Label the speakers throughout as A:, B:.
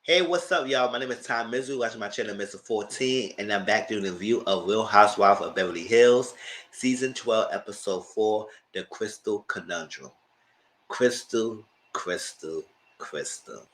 A: Hey, what's up, y'all? My name is Mizzle. Watching my channel, Mr. 14, and I'm back doing a review of Real Housewives of Beverly Hills, Season 12, Episode 4, The Crystal Conundrum. Crystal, Crystal, Crystal.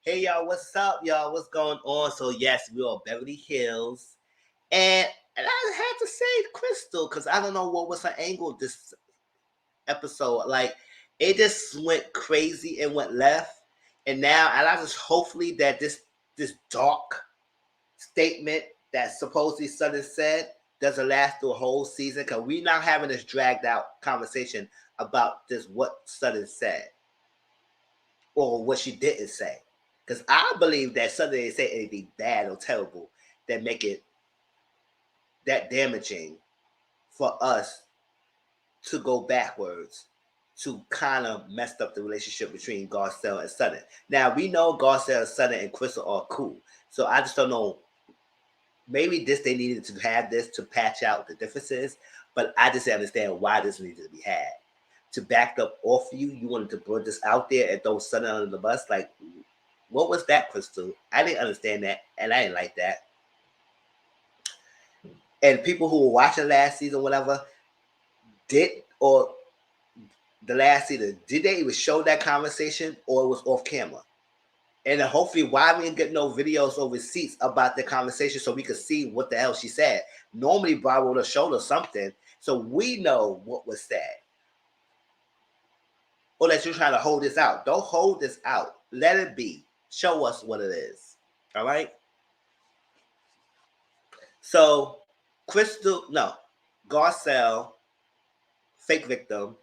A: Hey, y'all, what's up, y'all? What's going on? So, yes, we're on Beverly Hills, and I had to say Crystal because I don't know what was her angle this episode. Like, it just went crazy and went left, and now, and I just hopefully that this dark statement that supposedly Sutton said doesn't last through a whole season because we're not having this dragged out conversation about this what Sutton said or what she didn't say. Because I believe that Sutton didn't say anything bad or terrible that make it that damaging for us to go backwards to kind of messed up the relationship between Garcelle and Sutton. Now we know Garcelle, Sutton, and Crystal are cool. So I just don't know. Maybe they needed to have this to patch out the differences, but I just understand why this needed to be had. To back up off you wanted to put this out there and throw Sutton under the bus. Like, what was that, Crystal? I didn't understand that, and I didn't like that. And people who were watching last season, whatever, did or the last season, did they even show that conversation or it was off camera? And hopefully, why we didn't get no videos or receipts about the conversation so we could see what the hell she said. Normally, Bob would have showed us something so we know what was said. Or that you're trying to hold this out. Don't hold this out. Let it be. Show us what it is. All right? So, Garcelle, fake victim,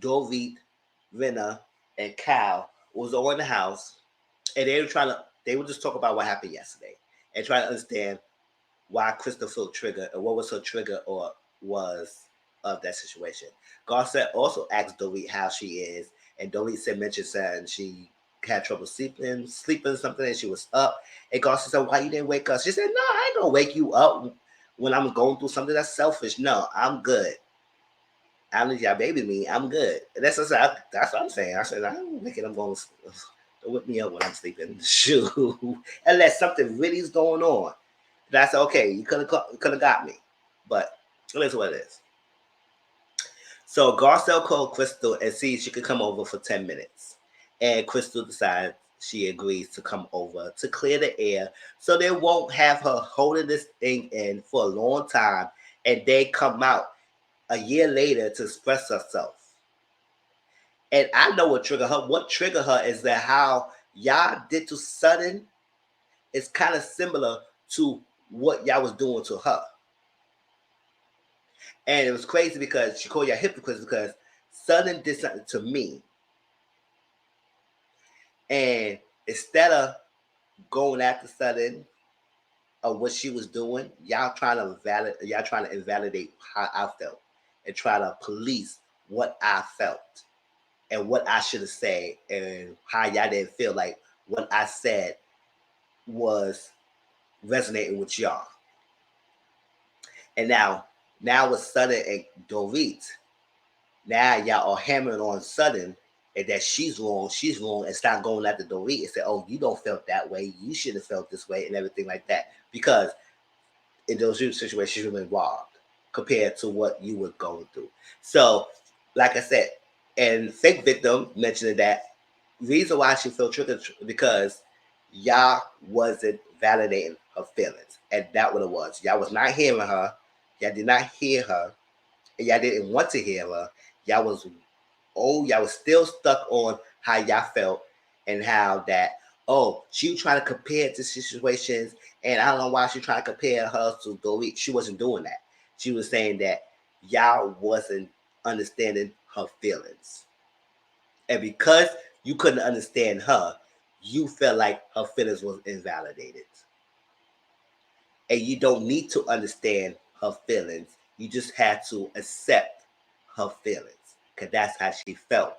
A: Dorit, Rena, and Cal was all in the house, and they would just talk about what happened yesterday and try to understand why Crystal felt triggered and what was her trigger or was of that situation. Garcelle also asked Dorit how she is, and Dorit mentioned saying she had trouble sleeping something, and she was up. And Garcelle said, "Why you didn't wake up?" She said, "No, I ain't gonna wake you up when I'm going through something that's selfish. No, I'm good. I'm your baby me. I'm good." And that's what I'm saying. I said, "I'm making them going to wake me up when I'm sleeping." Shoot, unless something really is going on. That's okay. You could have got me, but it is what it is. So Garcelle called Crystal and see if she could come over for 10 minutes. And Crystal decides she agrees to come over to clear the air so they won't have her holding this thing in for a long time and they come out a year later to express herself. And I know what triggered her. What triggered her is that how y'all did to Sutton is kind of similar to what y'all was doing to her. And it was crazy because she called y'all hypocrites because Sutton did something to me. And instead of going after Sutton or what she was doing, y'all trying to invalidate how I felt and try to police what I felt and what I should have said and how y'all didn't feel like what I said was resonating with y'all. And now with Sutton and Dorit, now y'all are hammering on Sutton and that she's wrong, and start going at the Dorit and say, "Oh, you don't feel that way. You should have felt this way," and everything like that. Because in those situations, you're involved compared to what you were going through. So, like I said, and fake victim mentioned that reason why she felt triggered because y'all wasn't validating her feelings, and that what it was. Y'all was not hearing her. Y'all did not hear her, and y'all didn't want to hear her. Y'all was still stuck on how y'all felt and how that, oh, she was trying to compare to situations, and I don't know why she trying to compare her to Dorit. She wasn't doing that. She was saying that y'all wasn't understanding her feelings. And because you couldn't understand her, you felt like her feelings was invalidated. And you don't need to understand her feelings. You just had to accept her feelings because that's how she felt,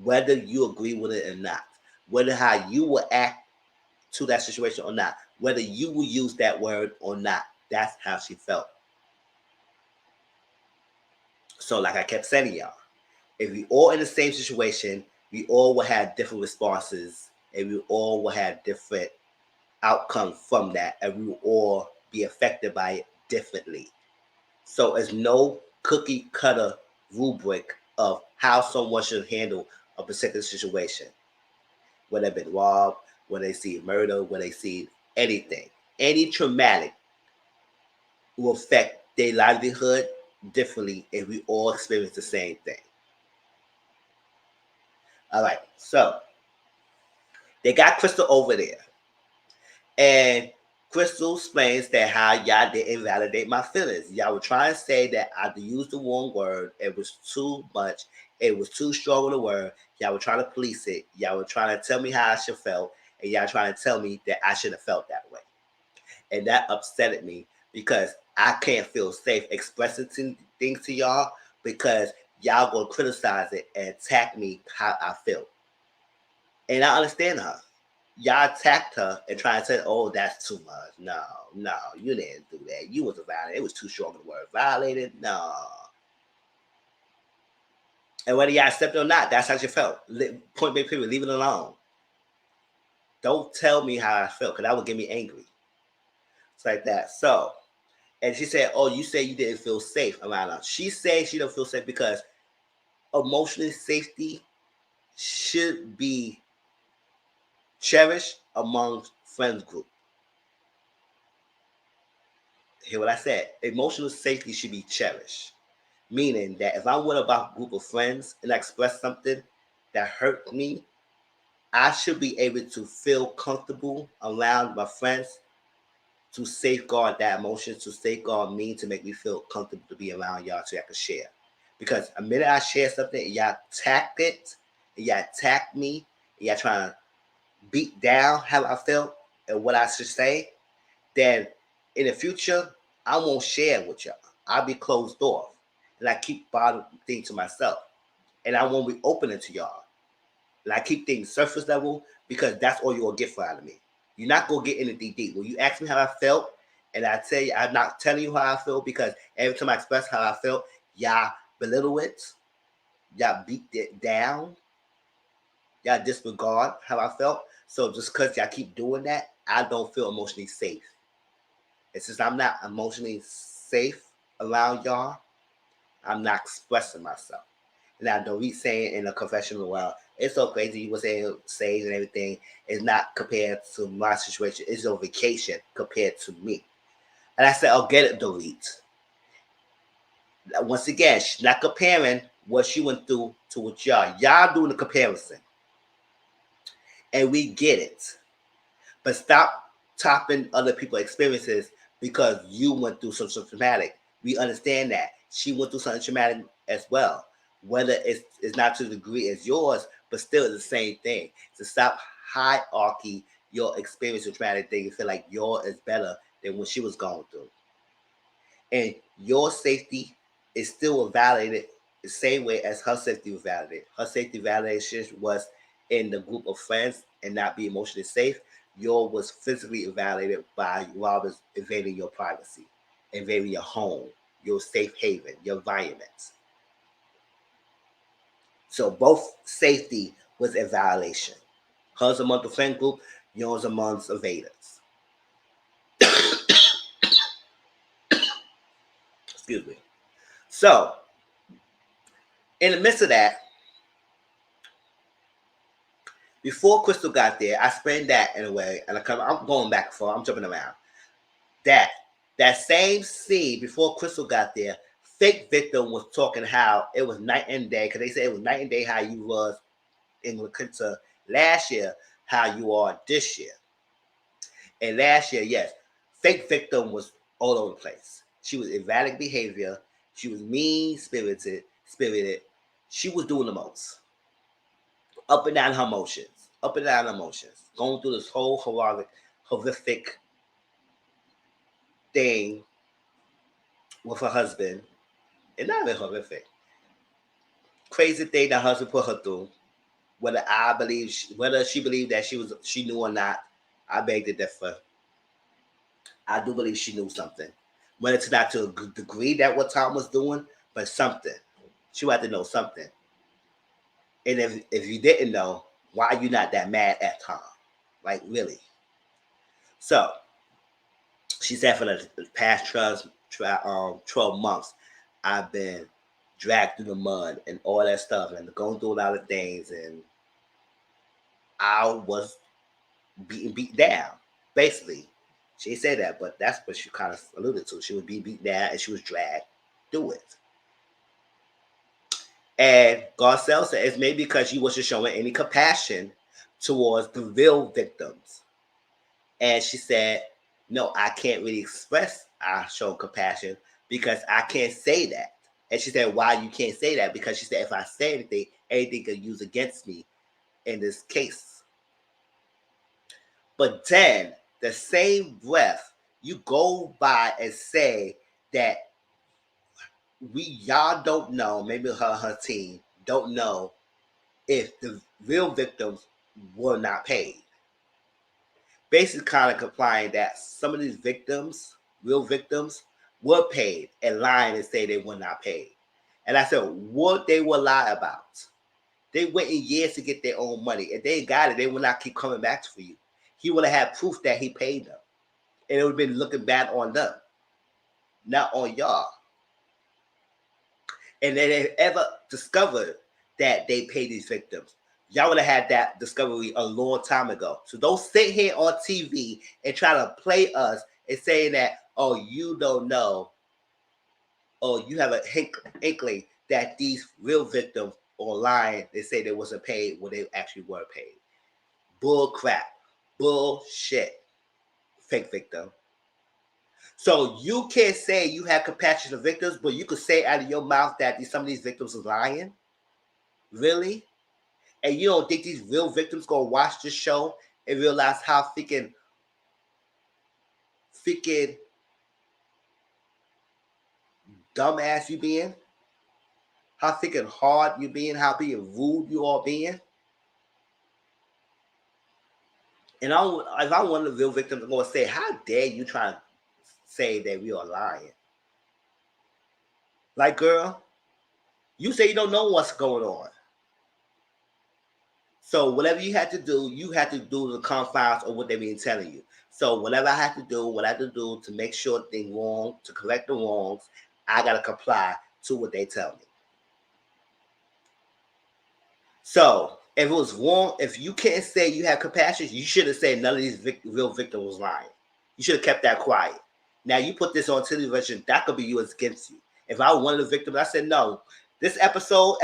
A: whether you agree with it or not. whether how you will act to that situation or not, whether you will use that word or not. That's how she felt. So, like I kept saying to y'all, if we all in the same situation, we all will have different responses, and we all will have different outcomes from that, and we will all be affected by it differently. So, there's no cookie cutter rubric of how someone should handle a particular situation, whether they've been robbed, when they see murder, when they see anything, any traumatic will affect their livelihood differently if we all experience the same thing. All right, so they got Crystal over there, and Crystal explains that how y'all didn't validate my feelings. Y'all were trying to say that I used the wrong word. It was too much. It was too strong of a word. Y'all were trying to police it. Y'all were trying to tell me how I should feel, and y'all trying to tell me that I should have felt that way. And that upsetted me because I can't feel safe expressing things to y'all because y'all gonna criticize it and attack me how I feel. And I understand her. Y'all attacked her and tried to say, "Oh, that's too much." No, no, you didn't do that. You was a violent. It was too strong of a word. Violated? No. And whether y'all accept it or not, that's how you felt. Point blank period. Leave it alone. Don't tell me how I felt because that would get me angry. It's like that. So, and she said, "Oh, you say you didn't feel safe around her." She said she don't feel safe because emotional safety should be cherished among friends group. Hear what I said? Emotional safety should be cherished. Meaning that if I'm with a group of friends and I express something that hurt me, I should be able to feel comfortable around my friends to safeguard that emotion, to safeguard me, to make me feel comfortable to be around y'all so I can share. Because a minute I share something and y'all attack it, and y'all attack me, and y'all trying to beat down how I felt and what I should say, then in the future, I won't share with y'all. I'll be closed off. And I keep bothering things to myself. And I won't be opening to y'all. And I keep things surface level because that's all you're going to get out of me. You're not going to get anything deep. When you ask me how I felt, and I tell you, I'm not telling you how I feel because every time I express how I felt, y'all belittle it. Y'all beat it down. Y'all disregard how I felt. So just because y'all keep doing that, I don't feel emotionally safe. And since I'm not emotionally safe around y'all, I'm not expressing myself. And I don't be saying in a confessional, well, it's so crazy you were saying sage and everything. It's not compared to my situation. It's your vacation compared to me. And I said, oh, get it, delete. Once again, she's not comparing what she went through to what y'all. Y'all doing the comparison. And we get it. But stop topping other people's experiences because you went through something traumatic. We understand that. She went through something traumatic as well. Whether it's not to the degree as yours, but still it's the same thing. To stop hierarchy your experience with traumatic thing and feel like yours is better than what she was going through. And your safety is still validated the same way as her safety was validated. Her safety validation was in the group of friends and not be emotionally safe. Yours was physically invalidated by robbers invading your privacy, invading your home, your safe haven, your environment. So both safety was a violation. Hers among the friend group, yours amongst invaders. Excuse me. So, in the midst of that, before Crystal got there, I explained that in a way, and I'm going back and forth, I'm jumping around. That same scene before Crystal got there, fake victim was talking how it was night and day, because they said it was night and day how you was in Lakota last year, how you are this year. And last year, yes, fake victim was all over the place. She was erratic behavior. She was mean spirited. She was doing the most. Up and down her emotions. Up and down her emotions. Going through this whole horrific thing with her husband. And not even horrific. Crazy thing that her husband put her through. whether she believed that she knew or not, I beg to differ. I do believe she knew something. Whether it's not to a degree that what Tom was doing, but something. She had to know something. And if you didn't know, why are you not that mad at Tom? Like, really? So, she said for the past 12 months, I've been dragged through the mud and all that stuff and going through a lot of things. And I was beat down, basically. She didn't say that, but that's what she kind of alluded to. She was beat down and she was dragged through it. And Garcelle said it's maybe because she wasn't showing any compassion towards the real victims. And she said, no, I can't really express I show compassion because I can't say that. And she said, why you can't say that? Because she said, if I say anything could use against me in this case. But then, the same breath, you go by and say that y'all don't know, maybe her team don't know if the real victims were not paid. Basically kind of implying that some of these victims, real victims, were paid and lying and say they were not paid. And I said, what they will lie about? They waited years to get their own money. If they got it, they will not keep coming back for you. He would have had proof that he paid them. And it would have been looking bad on them, not on y'all. And they ever discovered that they paid these victims, y'all would have had that discovery a long time ago. So don't sit here on TV and try to play us and saying that, oh, you don't know, or you have a inkling that these real victims are lying. They say they wasn't paid when they actually were paid. Bull crap. Bullshit. Fake victim. So you can't say you have compassion for victims, but you could say out of your mouth that some of these victims are lying? Really? And you don't think these real victims gonna watch this show and realize how freaking dumbass you being? How freaking hard you being? How being rude you all being? And if I'm one of the real victims, I'm gonna say, how dare you try to say that we are lying? Like, girl, you say you don't know what's going on. So whatever you had to do the confines of what they've been telling you. So whatever I had to do, what I had to do to make sure things wrong, to correct the wrongs, I gotta comply to what they tell me. So if it was wrong, if you can't say you have compassion, you should have said none of these real victims was lying. You should have kept that quiet. Now you put this on television, that could be you against you. If I was one of the victims, I said no. This episode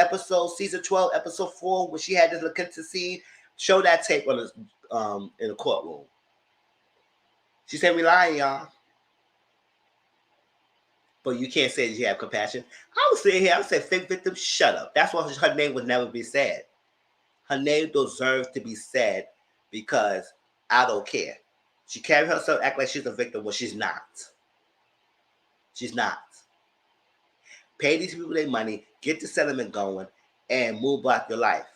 A: season 12, episode 4, when she had this LaKenta scene, show that tape on in the courtroom. She said we lying, y'all. But you can't say that you have compassion. I was sitting here, I would say fake victim, shut up. That's why her name would never be said. Her name deserves to be said because I don't care. She carries herself, act like she's a victim when she's not. She's not. Pay these people their money, get the settlement going, and move about your life.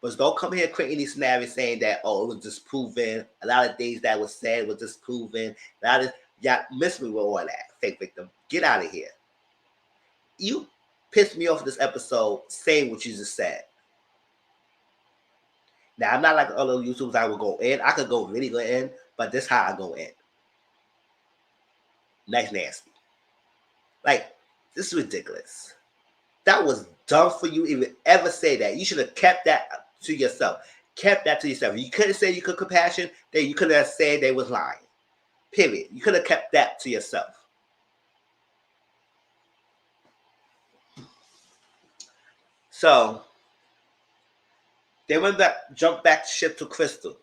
A: But don't come here creating these scenarios saying that, oh, it was disproven. A lot of things that was said was disproven. A lot of y'all miss me with all that. Fake victim. Get out of here. You pissed me off this episode saying what you just said. Now, I'm not like other YouTubers I would go in. I could go really go in, but this is how I go in. Nice nasty. Like, this is ridiculous. That was dumb for you to even ever say that. You should have kept that to yourself. Kept that to yourself. You couldn't say you could compassion, then you could have said they was lying. Period. You could have kept that to yourself. So they jumped back ship to Crystal.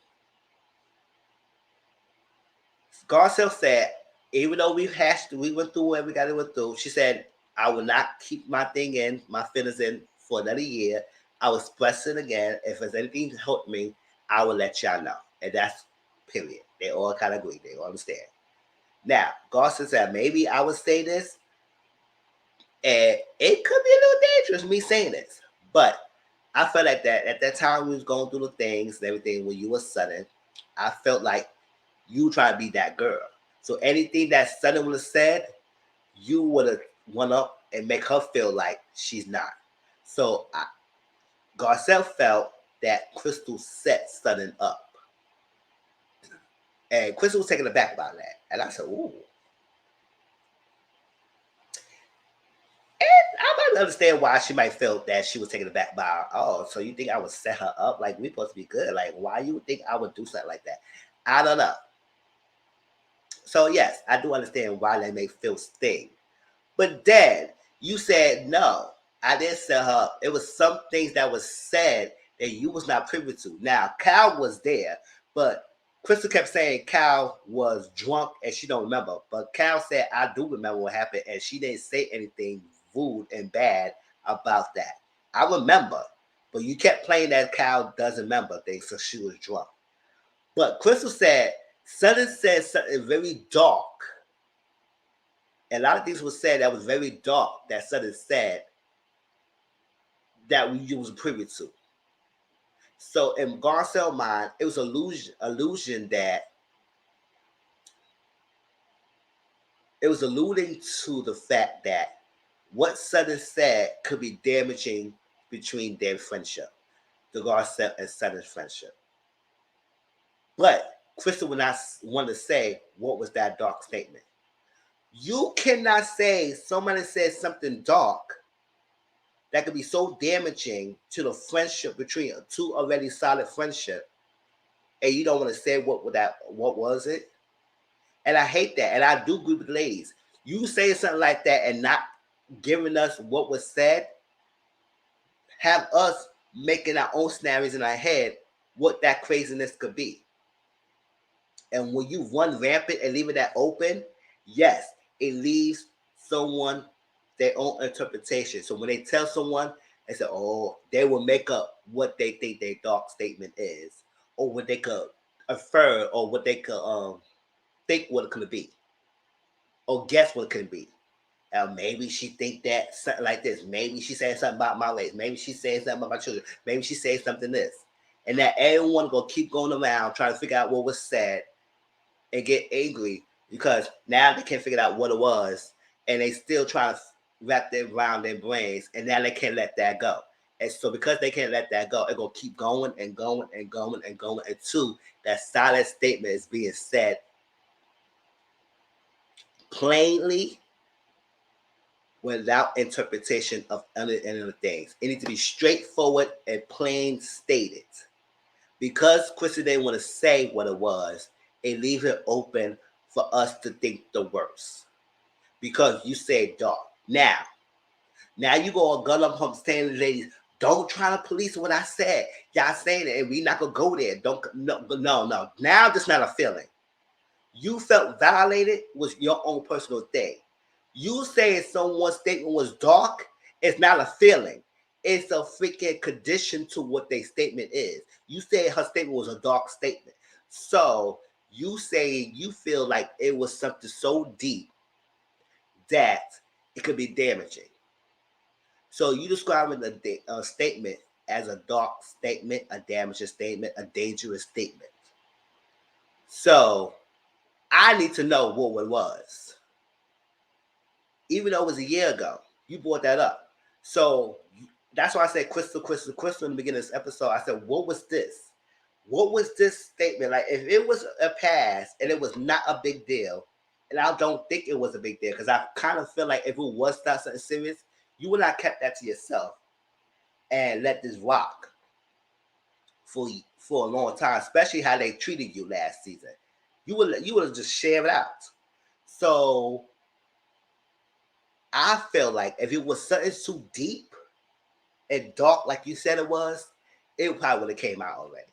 A: Garcelle said, even though we went through what we got to go through, she said, I will not keep my feelings in for another year. I will express it again. If there's anything to help me, I will let y'all know. And that's period. They all kind of agree. They all understand. Now, Garcelle said, maybe I would say this, and it could be a little dangerous, me saying this, but I felt like that at that time we was going through the things and everything when you were Southern. I felt like you try to be that girl. So anything that Southern would have said, you would have went up and make her feel like she's not. So Garcelle felt that Crystal set Southern up. And Crystal was taken aback by that. And I said, ooh. And I might understand why she might feel that she was taken aback by, oh, so you think I would set her up? Like, we supposed to be good. Like, why you think I would do something like that? I don't know. So, yes, I do understand why they may feel sting. But then you said, no, I didn't set her up. It was some things that was said that you was not privy to. Now, Cal was there, but Crystal kept saying Cal was drunk and she don't remember. But Cal said, I do remember what happened, and she didn't say anything rude and bad about that. I remember, but you kept playing that Cal doesn't remember things, so she was drunk. But Crystal said, Southern said something very dark. And a lot of things were said that was very dark that Southern said that we was privy to. So in Garcelle's mind, it was illusion that it was alluding to the fact that what Southern said could be damaging between their friendship, the Garcelle and Southern's friendship. But Crystal would not want to say what was that dark statement. You cannot say somebody said something dark that could be so damaging to the friendship between two already solid friendship, and you don't want to say what was it. And I hate that, and I do agree with the ladies. You say something like that and not giving us what was said, have us making our own scenarios in our head what that craziness could be. And when you run rampant and leave it that open, yes, it leaves someone their own interpretation. So when they tell someone, they say, oh, they will make up what they think their dark statement is, or what they could infer, or what they could think what it could be, or guess what it could be. Maybe she think that something like this. Maybe she saying something about my legs. Maybe she saying something about my children. Maybe she saying something this. And that everyone gonna keep going around trying to figure out what was said and get angry because now they can't figure out what it was, and they still try to wrap their around their brains, and now they can't let that go. And so because they can't let that go, it's gonna keep going and going and going and going until that silent statement is being said plainly without interpretation of other things. It needs to be straightforward and plain stated. Because Chrissy didn't want to say what it was, it leaves it open for us to think the worst. Because you said dark. Now you go gun up home saying to the ladies, don't try to police what I said. Y'all saying it and we not gonna go there. No. Now that's not a feeling. You felt violated was your own personal thing. You saying someone's statement was dark, it's not a feeling. It's a freaking condition to what their statement is. You said her statement was a dark statement. So you say you feel like it was something so deep that it could be damaging. So you describing a statement as a dark statement, a damaging statement, a dangerous statement. So I need to know what it was. Even though it was a year ago, you brought that up. So that's why I said crystal in the beginning of this episode. I said, what was this? What was this statement? Like, if it was a pass and it was not a big deal, and I don't think it was a big deal, because I kind of feel like if it was not something serious, you would not kept that to yourself and let this rock for a long time, especially how they treated you last season. You would have just shared it out. So I feel like if it was something too deep and dark, like you said it was, it probably would have came out already.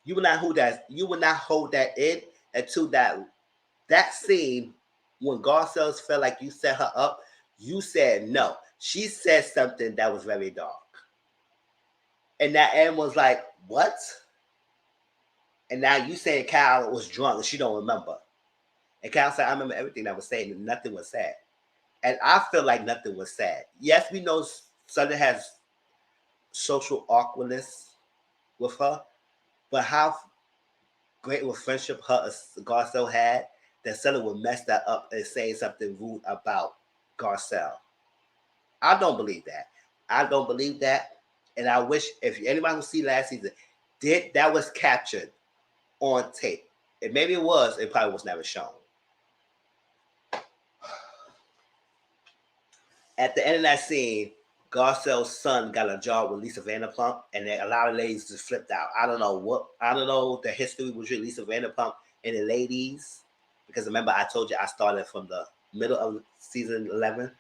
A: You would not hold that. You would not hold that in until that scene when Garcelle's felt like you set her up. You said no. She said something that was very dark, and that Anne was like, "What?" And now you saying Kyle was drunk and she don't remember. And Kyle said, "I remember everything that was said, and nothing was said." And I feel like nothing was said. Yes, we know Southern has social awkwardness with her, but how great of a friendship her and Garcelle had that Sutter would mess that up and say something rude about Garcelle. I don't believe that. I don't believe that. And I wish if anybody who see last season did that was captured on tape. And maybe it was, it probably was never shown. At the end of that scene, Garcelle's son got a job with Lisa Vanderpump, and a lot of ladies just flipped out. I don't know the history with Lisa Vanderpump and the ladies, because remember I told you I started from the middle of season 11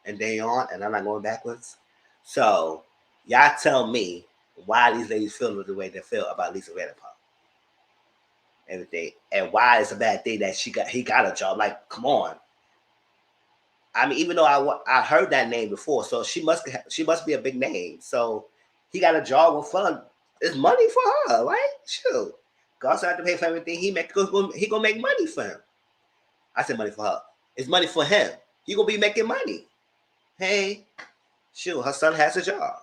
A: and then on, and I'm not going backwards. So y'all tell me why these ladies feel the way they feel about Lisa Vanderpump, everything, and why it's a bad thing that he got a job. Like, come on. I mean, even though I heard that name before, so she must be a big name. So he got a job with fun. It's money for her, right? Shoot, God have to pay for everything. He gonna make money for him. I said money for her. It's money for him. He gonna be making money. Hey, shoot, her son has a job.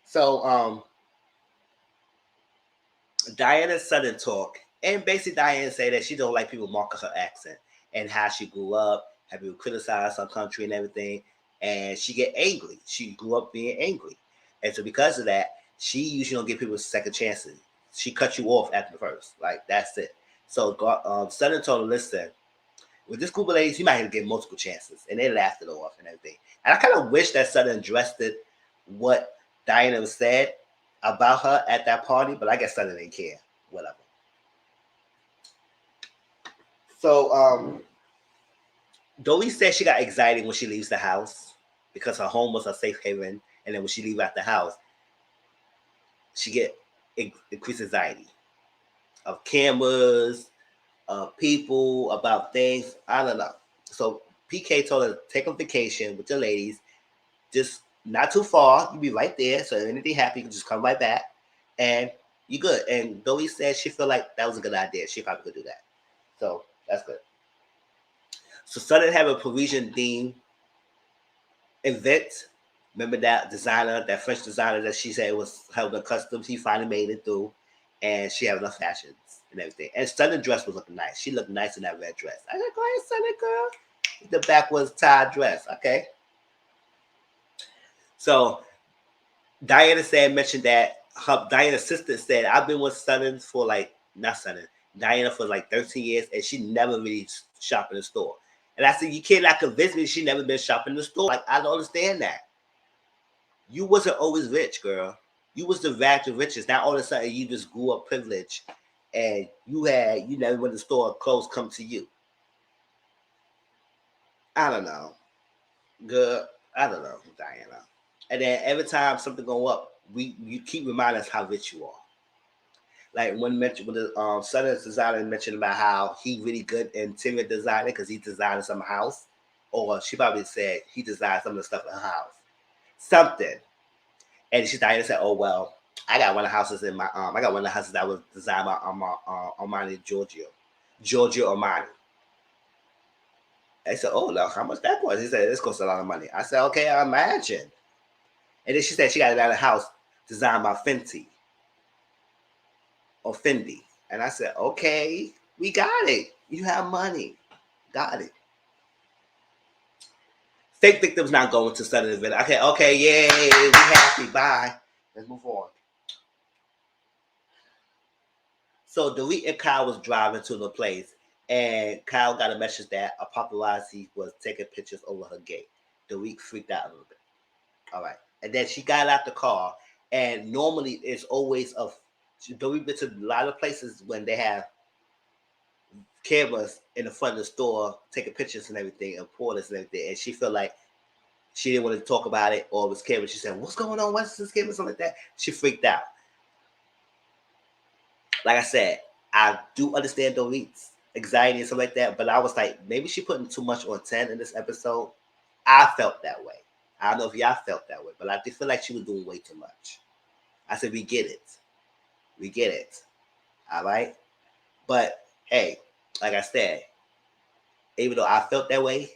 A: So Diana Sudden talk, and basically Diana say that she don't like people mocking her accent and how she grew up, how people criticize her country and everything, and she get angry. She grew up being angry, and so because of that, she usually don't give people second chances. She cut you off after the first, like that's it. So Sudden told her, listen, with this group of ladies, you might have to get multiple chances, and they laughed it off and everything. And I kind of wish that Sudden addressed it, what Diana said about her at that party, but I guess Sudden didn't care. Whatever. So Dolly said she got anxiety when she leaves the house because her home was her safe haven, and then when she leave out the house, she get increased anxiety of cameras, of people, about things. I don't know. So PK told her to take a vacation with the ladies, just not too far. You be right there, so if anything happens, you can just come right back, and you good. And Dolly said she felt like that was a good idea. She probably could do that. So that's good. So Sudden have a Parisian theme event. Remember that designer, that French designer that she said was held in customs? He finally made it through, and she had enough fashions and everything. And Sudden dress was looking nice. She looked nice in that red dress. I said, "Go ahead, Sudden girl." The backwards tie dress. Okay. So Diana said mentioned that Diana's sister said I've been with Sudden for like not Sudden Diana for like 13 years, and she never really shopped in the store. And I said, you cannot convince me she never been shopping in the store. Like, I don't understand that. You wasn't always rich, girl. You was the vast of riches. Now all of a sudden you just grew up privileged, and you never went to the store. Clothes come to you. I don't know, good. I don't know, Diana. And then every time something go up, you keep reminding us how rich you are. Like when the Southern designer mentioned about how he really good interior designer because he designed some house, or she probably said he designed some of the stuff in her house, something. And she Diana said, "Oh well, I got one of the houses in my I got one of the houses that was designed by Armani Giorgio Armani." I said, "Oh, now how much that cost?" He said, "This costs a lot of money." I said, "Okay, I imagine." And then she said she got another house designed by Fenty or Fendi. And I said, okay, we got it. You have money. Got it. Fake victims not going to Southern event. Okay, yay, we happy. Bye. Let's move on. So Dorit and Kyle was driving to the place, and Kyle got a message that a paparazzi was taking pictures over her gate. Dorit freaked out a little bit. All right. And then she got out the car, and normally it's always Dorit been to a lot of places when they have cameras in the front of the store taking pictures and everything and porters and everything. And she felt like she didn't want to talk about it or it was camera. She said, "What's going on? What's this camera?" Something like that. She freaked out. Like I said, I do understand Dorit's anxiety and stuff like that, but I was like, maybe she putting too much on 10 in this episode. I felt that way. I don't know if y'all felt that way, but I did feel like she was doing way too much. I said, we get it. We get it. All right. But hey, like I said, even though I felt that way,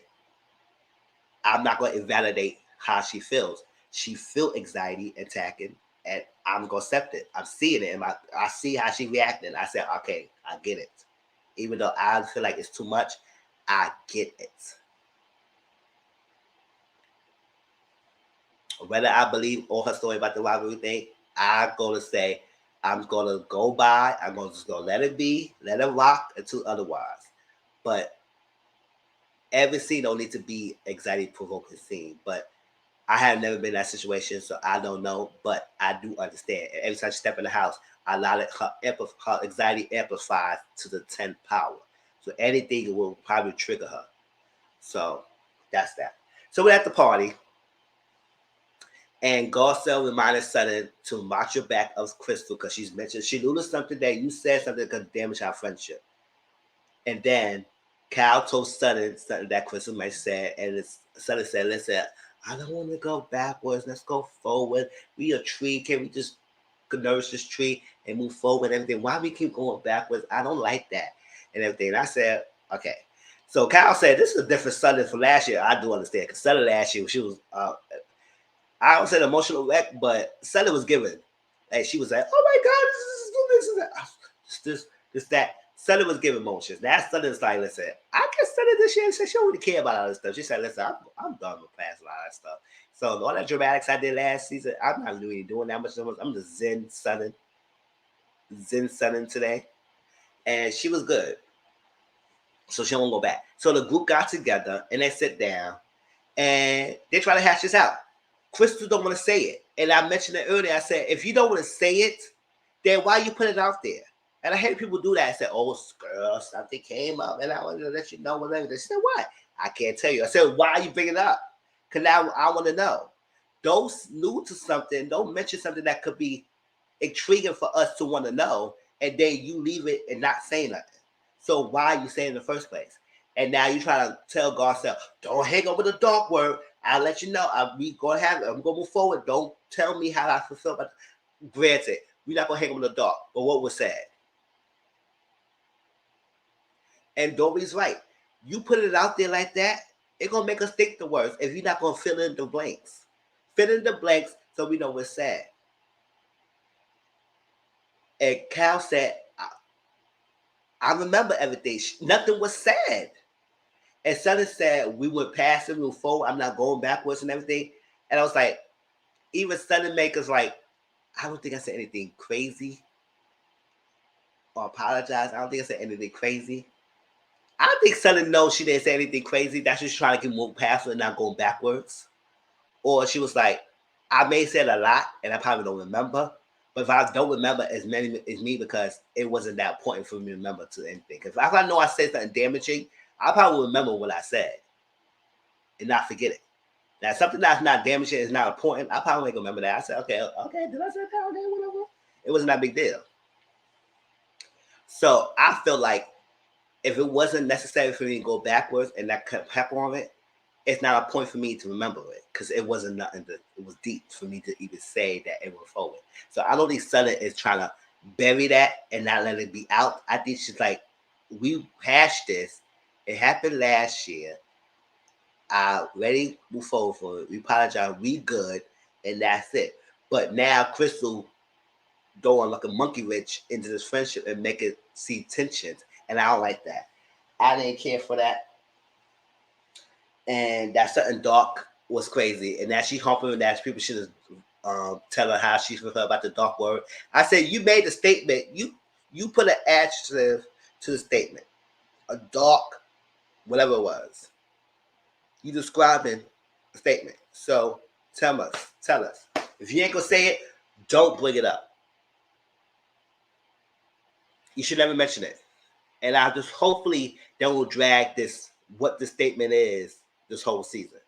A: I'm not going to invalidate how she feels. She feel anxiety attacking, and I'm gonna accept it. I'm seeing it, and I see how she reacting. I said, okay, I get it. Even though I feel like it's too much, I get it. Whether I believe all her story about the rivalry thing, I'm gonna say I'm gonna go by. I'm gonna just go let it be, let it rock until otherwise. But every scene don't need to be anxiety provoking scene. But I have never been in that situation, so I don't know. But I do understand. And every time she step in the house, I allow it her anxiety amplifies to the 10th power. So anything will probably trigger her. So that's that. So we're at the party. And Garcelle reminded Sutton to watch your back of Crystal because she's mentioned she noticed something that you said something that could damage our friendship. And then Cal told Sutton something that Crystal might say, and Sutton said, "Listen, I don't want to go backwards. Let's go forward. We a tree. Can we just nourish this tree and move forward and everything? Why we keep going backwards? I don't like that and everything." And I said, "Okay." So Cal said, "This is a different Sutton from last year." I do understand because Sutton last year she was I don't say an emotional wreck, but Sally was given. Like she was like, "Oh my God, this, this, that." Sally was giving emotions. Now Sutton's like, "Listen, I can Sally this year." She don't really care about all this stuff. She said, "Listen, I'm done with past a lot of that stuff." So all that dramatics I did last season, I'm not really doing that much. I'm just Zen Sutton today, and she was good. So she won't go back. So the group got together and they sit down and they try to hash this out. Crystal don't want to say it. And I mentioned it earlier. I said, if you don't want to say it, then why you put it out there? And I hate people do that. I said, "Oh, girl, something came up and I wanted to let you know whatever." They said, "What?" I can't tell you. I said, "Why are you bringing it up?" Because now I want to know. Don't new to something. Don't mention something that could be intriguing for us to want to know. And then you leave it and not say nothing. So why are you saying in the first place? And now you try to tell Garcelle, "Don't hang over the dark word. I'll let you know. I'm gonna move forward. Don't tell me how I fulfill." But granted, we're not gonna hang over the dark. But what was said, and Dory's right. You put it out there like that, it's gonna make us think the words. If you're not gonna fill in the blanks, fill in the blanks so we know what's said. And Cal said, I remember everything. Nothing was said." And Sutton said, "We went past it, we were forward. I'm not going backwards and everything." And I was like, even Sutton makers like, "I don't think I said anything crazy or apologize. I don't think I said anything crazy." I think Sutton knows she didn't say anything crazy. That's just trying to get more past it and not going backwards. Or she was like, "I may have said a lot and I probably don't remember. But if I don't remember as many as me because it wasn't that important for me to remember to anything. Because if I know I said something damaging, I probably remember what I said and not forget it. Now, something that's not damaging is not important. I probably ain't gonna remember that. I said, okay, did I say that? Okay, whatever. It wasn't that big deal. So I feel like if it wasn't necessary for me to go backwards and that kept pepper on it, it's not a point for me to remember it because it wasn't nothing. It was deep for me to even say that it went forward. So I don't think Sutton is trying to bury that and not let it be out. I think she's like, we hashed this. It happened last year. I ready move forward for it. We apologize. We good, and that's it. But now Crystal going like a monkey wrench into this friendship and make it see tensions, and I don't like that. I didn't care for that, and that certain dark was crazy. And now she humping that people should have tell her how she felt about the dark word. I said you made the statement. You put an adjective to the statement. A dark, whatever it was. You describing a statement. So tell us. If you ain't gonna say it, don't bring it up. You should never mention it. And I just hopefully they will drag this what the statement is this whole season.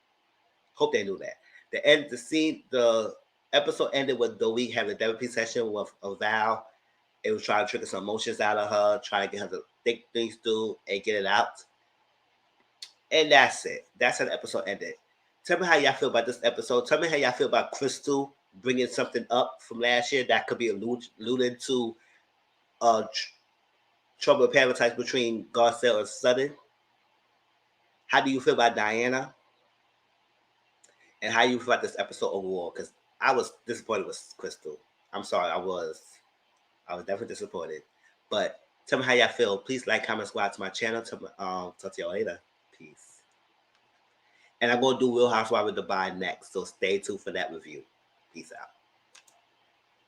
A: Hope they do that. The episode ended with Dolly having a therapy session with a Val. It was trying to trigger some emotions out of her, trying to get her to think things through and get it out. And that's it. That's how the episode ended. Tell me how y'all feel about this episode. Tell me how y'all feel about Crystal bringing something up from last year that could be alluded to trouble of paradise between Garcelle and Sutton. How do you feel about Diana? and how you feel about this episode overall. Because I was disappointed with Crystal. I'm sorry, I was definitely disappointed. But tell me how y'all feel. Please like, comment, subscribe to my channel. Talk to y'all later. Peace. And I'm going to do Real Housewives of Dubai next, so stay tuned for that review. Peace out.